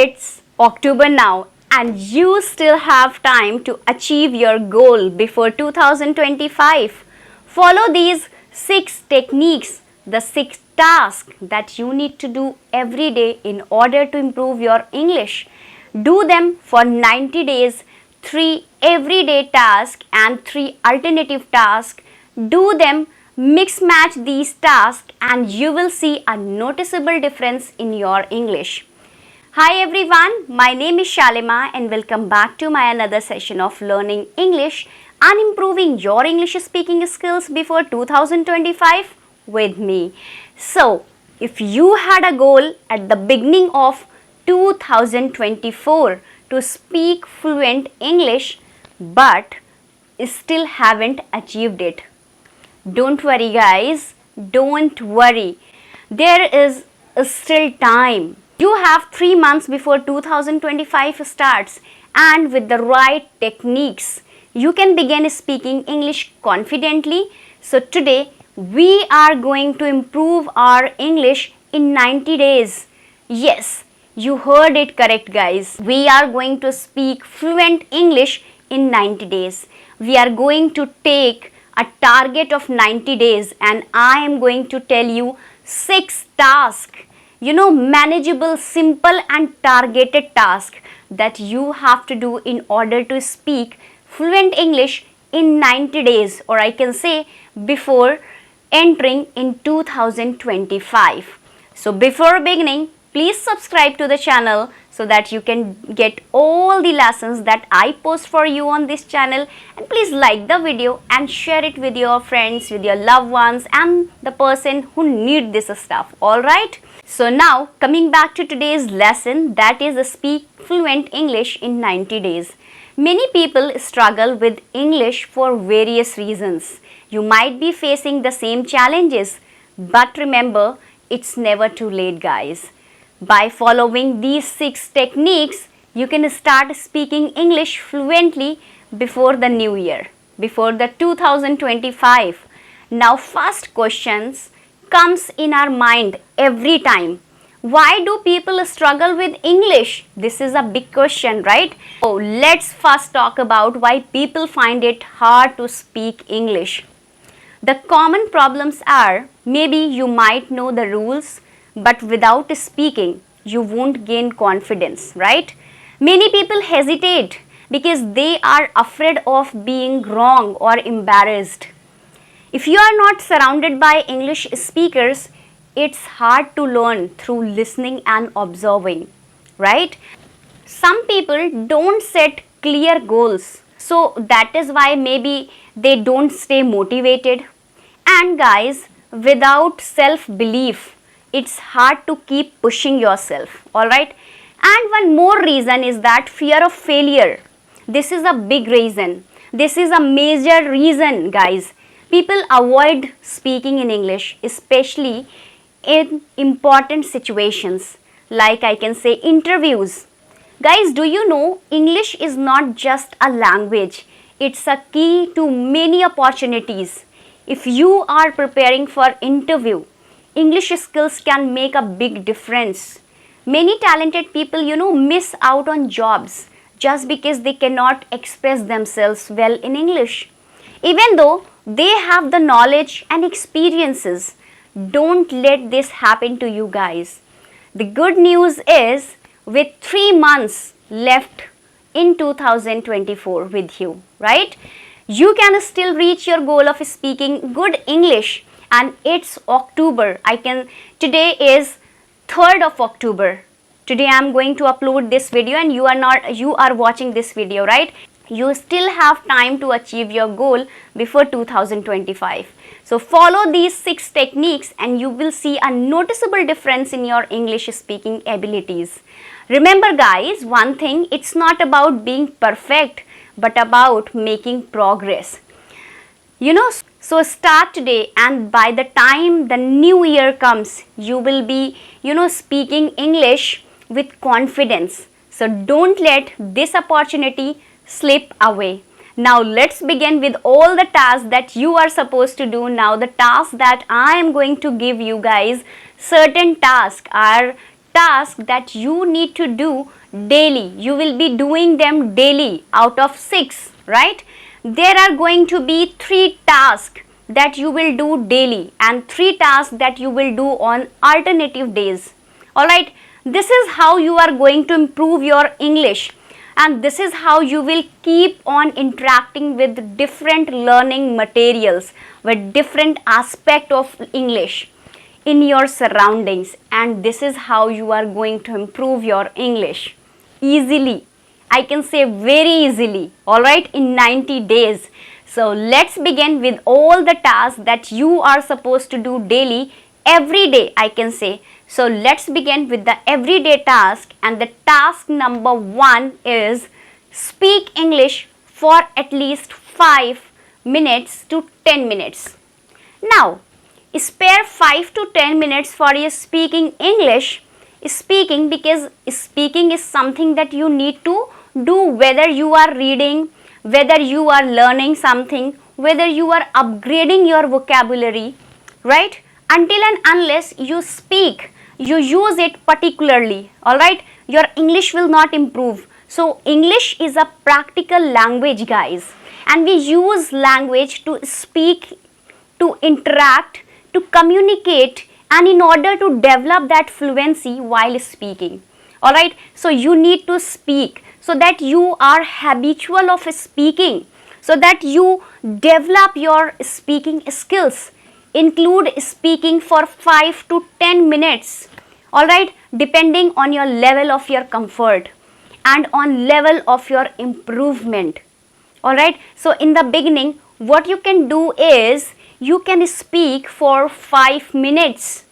It's October now and you still have time to achieve your goal before 2025. Follow these 6 techniques, the 6 tasks that you need to do every day in order to improve your English. Do them for 90 days, 3 everyday tasks and 3 alternative tasks. Do them, mix match these tasks and you will see a noticeable difference in your English. Hi everyone, my name is Shalima and welcome back to my another session of learning English and improving your English speaking skills before 2025 with me. So, if you had a goal at the beginning of 2024 to speak fluent English but still haven't achieved it, don't worry guys, don't worry. There is still time. You have 3 months before 2025 starts and with the right techniques, you can begin speaking English confidently. So today, we are going to improve our English in 90 days. Yes, you heard it correct guys. We are going to speak fluent English in 90 days. We are going to take a target of 90 days and I am going to tell you 6 tasks. Manageable, simple and targeted tasks that you have to do in order to speak fluent English in 90 days, or I can say before entering in 2025. So before beginning, please subscribe to the channel so that you can get all the lessons that I post for you on this channel, and please like the video and share it with your friends, with your loved ones and the person who need this stuff. Alright? So now coming back to today's lesson, that is speak fluent English in 90 days. Many people struggle with English for various reasons. You might be facing the same challenges, but remember, it's never too late guys. By following these 6 techniques, you can start speaking English fluently before the new year, before the 2025. Now first questions comes in our mind every time. Why do people struggle with English? This is a big question, right? So let's first talk about why people find it hard to speak English. The common problems are, maybe you might know the rules, but without speaking, you won't gain confidence, right? Many people hesitate because they are afraid of being wrong or embarrassed. If you are not surrounded by English speakers, it's hard to learn through listening and observing, right? Some people don't set clear goals, so that is why maybe they don't stay motivated. And guys, without self-belief, it's hard to keep pushing yourself, alright? And one more reason is that fear of failure. This is a big reason. This is a major reason, guys. People avoid speaking in English, especially in important situations, like I can say interviews. Guys, do you know English is not just a language, it's a key to many opportunities. If you are preparing for interview, English skills can make a big difference. Many talented people, miss out on jobs just because they cannot express themselves well in English. Even though they have the knowledge and experiences, don't let this happen to you guys. The good news is, with 3 months left in 2024 with you, right? You can still reach your goal of speaking good English, and it's October. Today is 3rd of October. Today I am going to upload this video and you are watching this video, right? You still have time to achieve your goal before 2025. So follow these 6 techniques and you will see a noticeable difference in your English speaking abilities. Remember guys, one thing, it's not about being perfect, but about making progress. So start today, and by the time the new year comes, you will be, speaking English with confidence. So don't let this opportunity slip away. Now let's begin with all the tasks that you are supposed to do. Now the tasks that I am going to give you guys, certain tasks are tasks that you need to do daily. You will be doing them daily out of 6, right? There are going to be 3 tasks that you will do daily and 3 tasks that you will do on alternative days. Alright, this is how you are going to improve your English, and this is how you will keep on interacting with different learning materials, with different aspect of English in your surroundings, and this is how you are going to improve your English easily. I can say very easily, alright, in 90 days. So let's begin with all the tasks that you are supposed to do daily, every day, I can say. So let's begin with the everyday task, and the task number 1 is speak English for at least 5 minutes to 10 minutes. Now, spare 5 to 10 minutes for your speaking English, speaking, because speaking is something that you need to do whether you are reading, whether you are learning something, whether you are upgrading your vocabulary, right? Until and unless you speak, you use it particularly, alright, your English will not improve. So English is a practical language, guys, and we use language to speak, to interact, to communicate, and in order to develop that fluency while speaking. Alright, so you need to speak so that you are habitual of speaking, so that you develop your speaking skills. Include speaking for 5 to 10 minutes, alright, depending on your level of your comfort and on level of your improvement. Alright, so in the beginning, what you can do is you can speak for 5 minutes.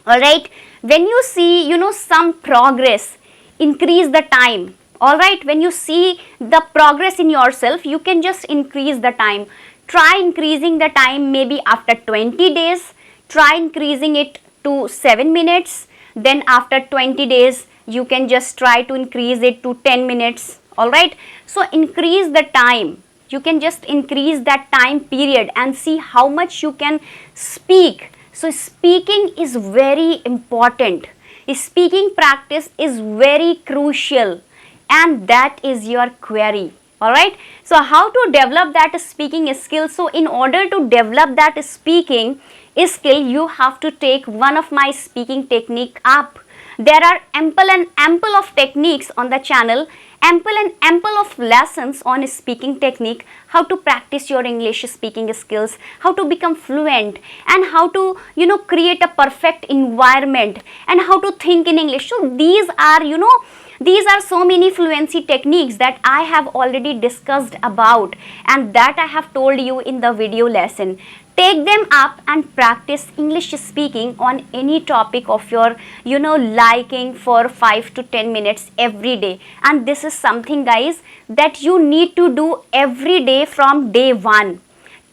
Alright, when you see some progress, increase the time. Alright, when you see the progress in yourself, you can just increase the time. Try increasing the time maybe after 20 days. Try increasing it to 7 minutes. Then after 20 days, you can just try to increase it to 10 minutes. Alright, so increase the time. You can just increase that time period and see how much you can speak. So speaking is very important. Speaking practice is very crucial, and that is your query. Alright, so how to develop that speaking skill? So in order to develop that speaking skill, you have to take one of my speaking technique up. There are ample of techniques on the channel, ample of lessons on speaking technique, how to practice your English speaking skills, how to become fluent, and how to create a perfect environment, and how to think in English. So these are so many fluency techniques that I have already discussed about, and that I have told you in the video lesson. Take them up and practice English speaking on any topic of your liking for 5 to 10 minutes every day. And this is something, guys, that you need to do every day from day 1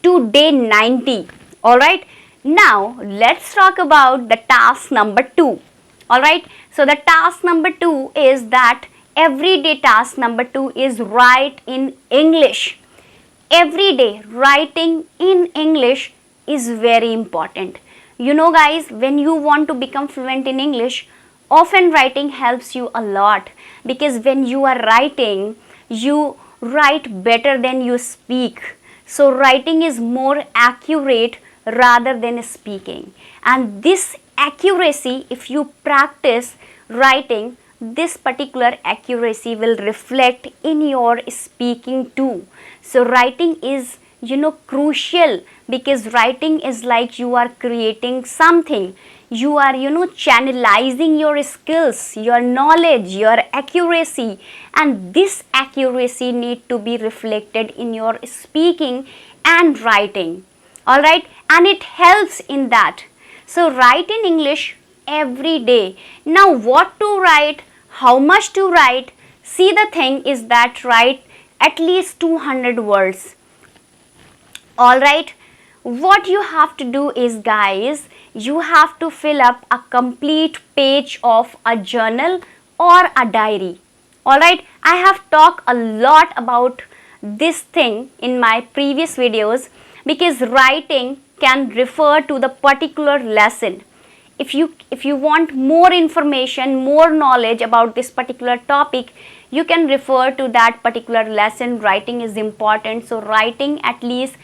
to day 90. Alright, now let's talk about the task number 2. Alright, so the task number 2 is that everyday task number 2 is write in English. Every day writing in English is very important. Guys, when you want to become fluent in English, often writing helps you a lot, because when you are writing, you write better than you speak. So writing is more accurate rather than speaking, and this accuracy, if you practice writing, this particular accuracy will reflect in your speaking too. So writing is crucial, because writing is like you are creating something. You are channelizing your skills, your knowledge, your accuracy, and this accuracy need to be reflected in your speaking and writing. Alright, and it helps in that. So write in English every day. Now what to write, how much to write? See, the thing is that write at least 200 words. Alright, what you have to do is, guys, you have to fill up a complete page of a journal or a diary. Alright, I have talked a lot about this thing in my previous videos, because writing can refer to the particular lesson. if you want more information, more knowledge about this particular topic, you can refer to that particular lesson. Writing is important, so writing at least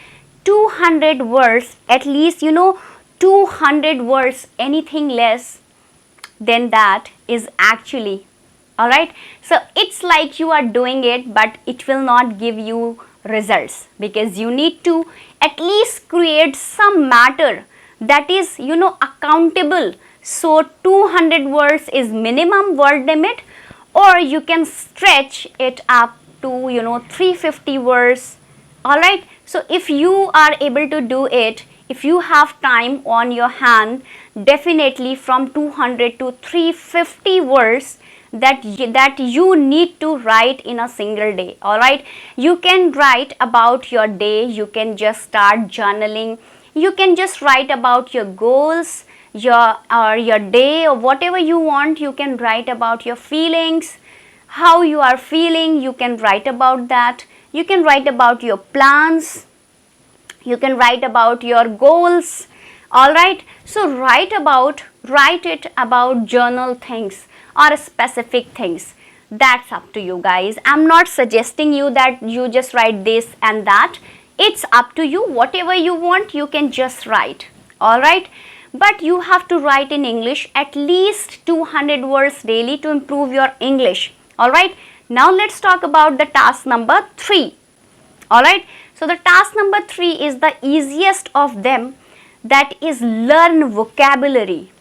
200 words, at least 200 words. Anything less than that is actually, all right, so it's like you are doing it, but it will not give you results, because you need to at least create some matter that is accountable. So 200 words is minimum word limit, or you can stretch it up to 350 words. All right, so if you are able to do it, if you have time on your hand, definitely from 200 to 350 words that you need to write in a single day. All right, you can write about your day, you can just start journaling, you can just write about your goals, your day, or whatever you want. You can write about your feelings, how you are feeling, you can write about that. You can write about your plans, you can write about your goals. All right, so write it about journal things or specific things. That's up to you guys. I'm not suggesting you that you just write this and that. It's up to you. Whatever you want, you can just write. All right, but you have to write in English at least 200 words daily to improve your English. All right, now let's talk about the task number 3. All right, so the task number 3 is the easiest of them, that is learn vocabulary.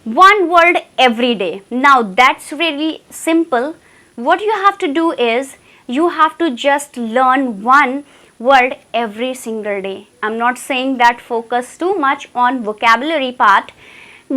One word every day. Now that's really simple. What you have to do is you have to just learn one word every single day. I'm not saying that focus too much on vocabulary part.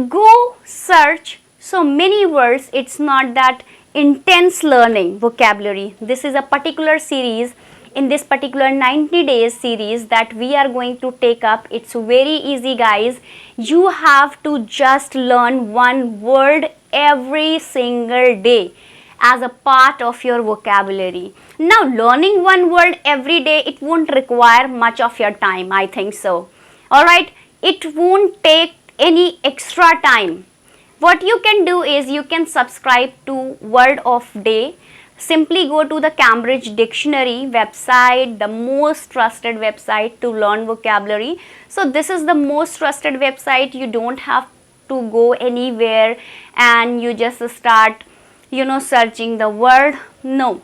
Go search so many words. It's not that intense learning vocabulary. This is a particular series. In this particular 90 days series that we are going to take up, it's very easy guys. You have to just learn one word every single day as a part of your vocabulary. Now learning one word every day, it won't require much of your time, I think so. All right, it won't take any extra time. What you can do is you can subscribe to Word of Day. Simply go to the Cambridge Dictionary website, the most trusted website to learn vocabulary. So this is the most trusted website. You don't have to go anywhere and you just start searching the word. No,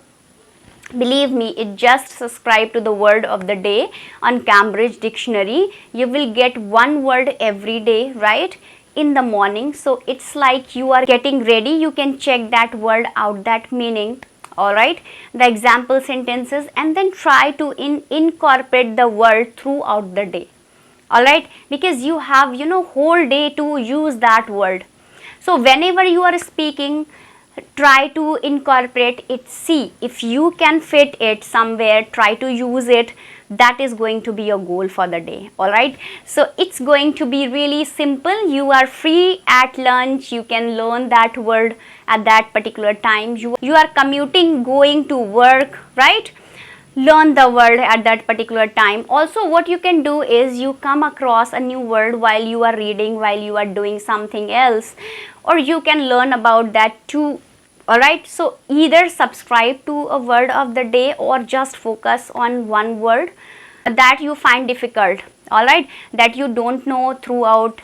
believe me, it just subscribe to the Word of the Day on Cambridge Dictionary. You will get one word every day, right, in the morning. So it's like you are getting ready. You can check that word out, that meaning. All right, the example sentences, and then try to incorporate the word throughout the day. All right, because you have whole day to use that word. So whenever you are speaking, try to incorporate it. See if you can fit it somewhere, try to use it. That is going to be your goal for the day. All right, so it's going to be really simple. You are free at lunch, you can learn that word at that particular time. You are commuting, going to work, right? Learn the word at that particular time. Also what you can do is you come across a new word while you are reading, while you are doing something else, or you can learn about that too. All right, so either subscribe to a Word of the Day or just focus on one word that you find difficult. All right, that you don't know throughout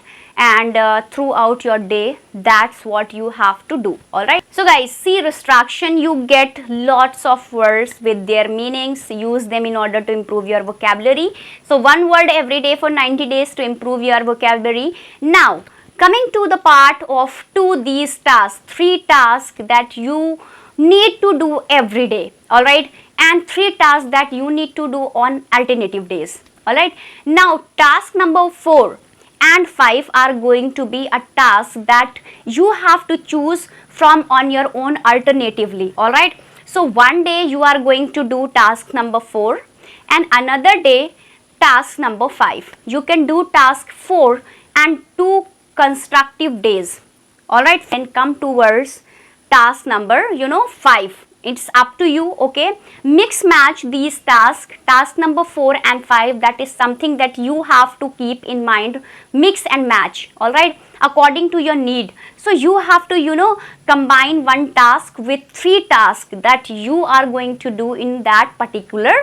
throughout your day. That's what you have to do. All right, so guys, see restriction, you get lots of words with their meanings. Use them in order to improve your vocabulary. So one word every day for 90 days to improve your vocabulary. Now coming to the part of these tasks, 3 tasks that you need to do every day. All right, and 3 tasks that you need to do on alternative days. All right, now task number 4 and 5 are going to be a task that you have to choose from on your own alternatively. All right, so one day you are going to do task number 4 and another day task number 5. You can do task 4 and 2 constructive days. All right, and come towards task number 5 It's up to you, okay? Mix match these tasks, task number 4 and 5. That is something that you have to keep in mind. Mix and match, all right, according to your need. So you have to, combine one task with 3 tasks that you are going to do in that particular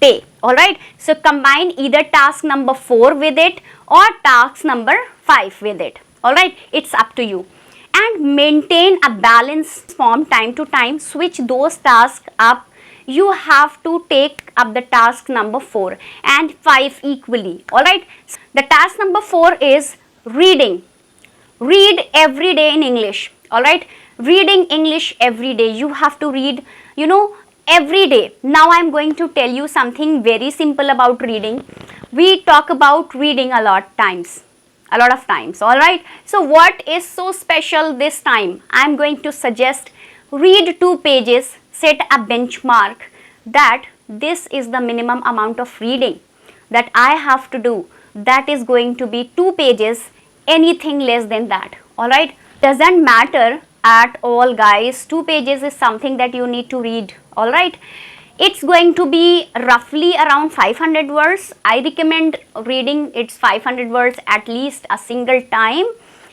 day, all right? So combine either task number 4 with it or task number 5 with it, all right? It's up to you. And maintain a balance from time to time. Switch those tasks up. You have to take up the task number 4 and 5 equally, all right? The task number 4 is reading. Read every day in English, all right? Reading English every day. You have to read, every day. Now I'm going to tell you something very simple about reading. We talk about reading a lot of times, all right? So what is so special this time? I'm going to suggest read 2 pages, set a benchmark that this is the minimum amount of reading that I have to do. That is going to be 2 pages, anything less than that, all right? Doesn't matter at all, guys. 2 pages is something that you need to read, all right? It's going to be roughly around 500 words. I recommend reading it's 500 words at least a single time,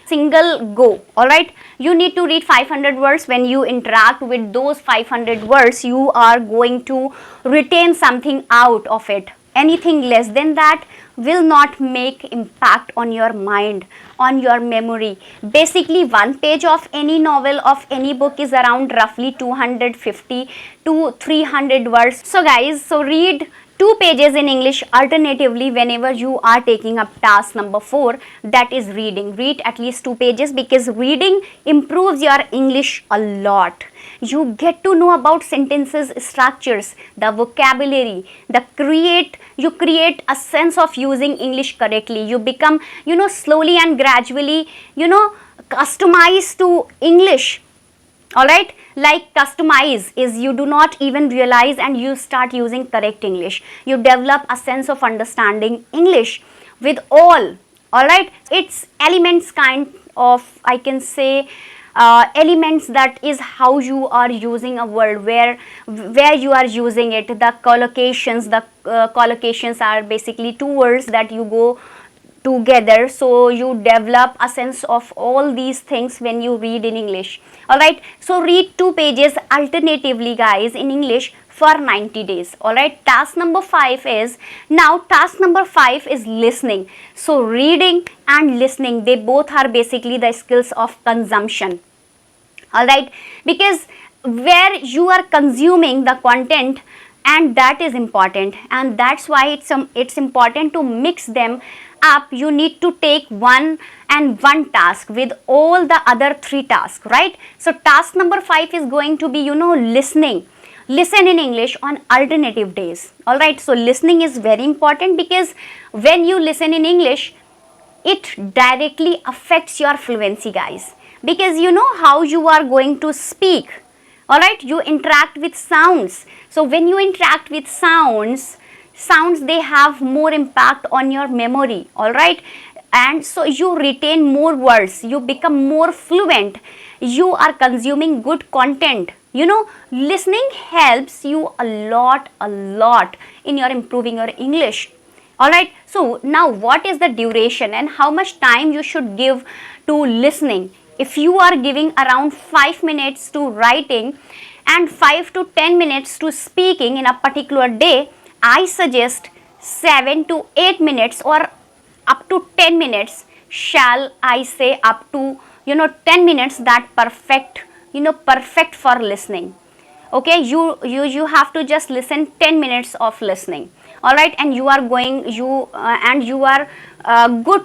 single go, all right? You need to read 500 words. When you interact with those 500 words, you are going to retain something out of it. Anything less than that will not make impact on your mind, on your memory. Basically, 1 page of any novel, of any book is around roughly 250 to 300 words. So guys, read 2 pages in English alternatively whenever you are taking up task number 4, that is reading. Read at least 2 pages because reading improves your English a lot. You get to know about sentences structures, the vocabulary, you create a sense of using English correctly. You become, slowly and gradually, customized to English, all right? Like customize is you do not even realize and you start using correct English. You develop a sense of understanding English with all right? It's elements kind of, I can say, elements, that is how you are using a word, where you are using it. The collocations are basically 2 words that you go together, so you develop a sense of all these things when you read in English, all right? So read 2 pages alternatively, guys, in English for 90 days, all right? Task number 5 is listening. So reading and listening, they both are basically the skills of consumption, all right? Because where you are consuming the content, and that is important, and that's why it's important to mix them up. You need to take one task with all the other 3 tasks, right? So task number 5 is going to be, listening. Listen in English on alternative days, all right? So listening is very important because when you listen in English, it directly affects your fluency, guys, because you know how you are going to speak, all right? You interact with sounds. So when you interact with sounds, they have more impact on your memory, all right? And so you retain more words, you become more fluent, you are consuming good content. Listening helps you a lot in your improving your English, all right? So now, what is the duration and how much time you should give to listening? If you are giving around 5 minutes to writing and 5 to 10 minutes to speaking in a particular day, I suggest 7 to 8 minutes or up to 10 minutes. Shall I say up to 10 minutes, that perfect for listening. Okay, you have to just listen 10 minutes of listening, all right? And you are good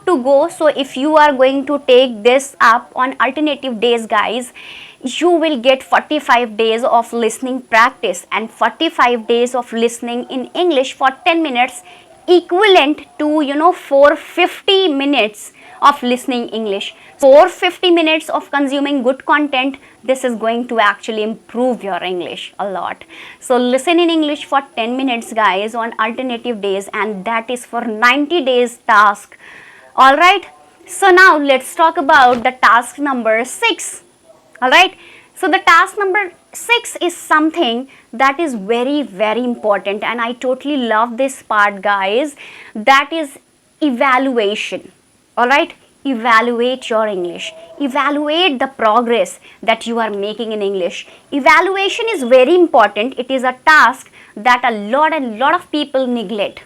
to go. So if you are going to take this up on alternative days, guys, you will get 45 days of listening practice and 45 days of listening in English for 10 minutes, equivalent to 450 minutes of listening English. 450 minutes of consuming good content. This is going to actually improve your English a lot. So listen in English for 10 minutes, guys, on alternative days, and that is for 90 days task, all right? So now let's talk about the task number 6, all right? So the task number 6 is something that is very, very important, and I totally love this part, guys. That is evaluation. All right, evaluate your English, evaluate the progress that you are making in English. Evaluation is very important. It is a task that a lot of people neglect.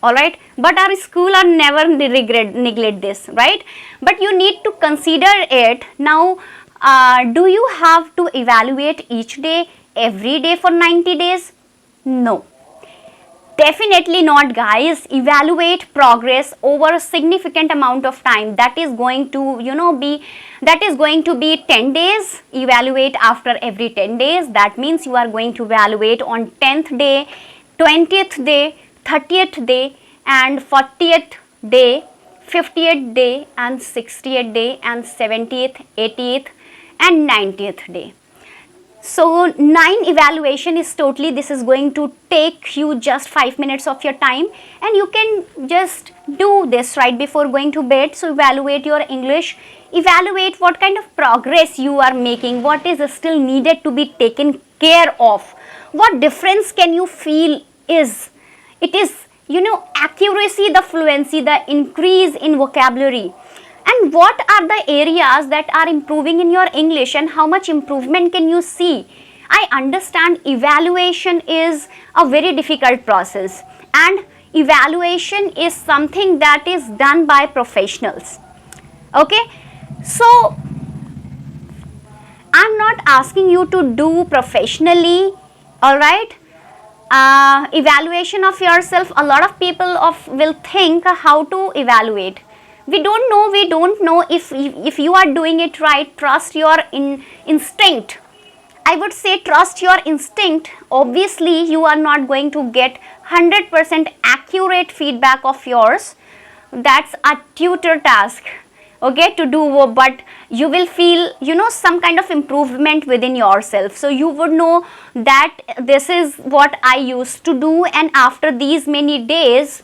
All right, but our school are never neglect this, right? But you need to consider it now. Do you have to evaluate each day, every day for 90 days? No, definitely not, guys. Evaluate progress over a significant amount of time. That is going to, be 10 days. Evaluate after every 10 days. That means you are going to evaluate on 10th day, 20th day, 30th day, and 40th day, 50th day, and 60th day, and 70th, 80th, and 90th day. So 9 evaluation is totally, this is going to take you just 5 minutes of your time, and you can just do this right before going to bed. So evaluate your English, evaluate what kind of progress you are making, what is still needed to be taken care of, what difference can you feel is, it is, accuracy, the fluency, the increase in vocabulary, and what are the areas that are improving in your English and how much improvement can you see. I understand evaluation is a very difficult process, and evaluation is something that is done by professionals. Okay, so I'm not asking you to do professionally. All right, evaluation of yourself, a lot of people will think how to evaluate. We don't know if you are doing it right. Trust your instinct. I would say trust your instinct. Obviously you are not going to get 100% accurate feedback of yours. That's a tutor task, okay, to do, but you will feel, some kind of improvement within yourself. So you would know that this is what I used to do, and after these many days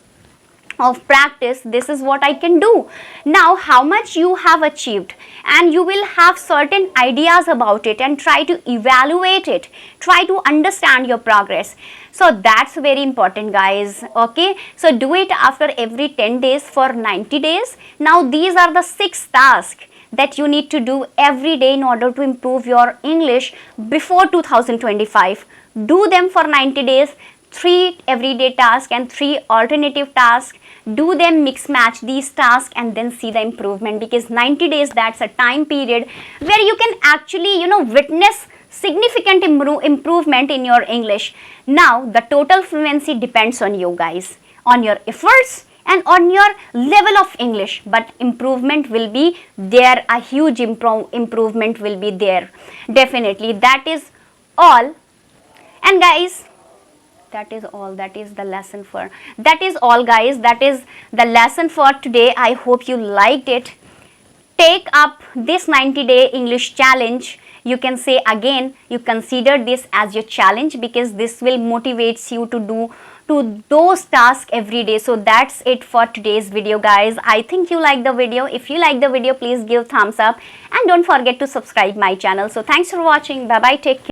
of practice, this is what I can do. Now how much you have achieved, and you will have certain ideas about it, and try to evaluate it, try to understand your progress. So that's very important, guys. Okay, so do it after every 10 days for 90 days. Now these are the 6 tasks that you need to do every day in order to improve your English before 2025. Do them for 90 days, 3 everyday tasks and 3 alternative tasks. Do them, mix match these tasks, and then see the improvement, because 90 days, that's a time period where you can actually, witness significant improvement in your English. Now the total fluency depends on you, guys, on your efforts and on your level of English, but improvement will be there. A huge improvement will be there, definitely. That is all. And guys, that is all. That is the lesson for, that is all, guys. That is the lesson for today. I hope you liked it. Take up this 90-day English challenge. You can say again, you consider this as your challenge, because this will motivate you to do those tasks every day. So that's it for today's video, guys. I think you like the video. If you like the video, please give thumbs up, and don't forget to subscribe my channel. So thanks for watching. Bye bye, take care.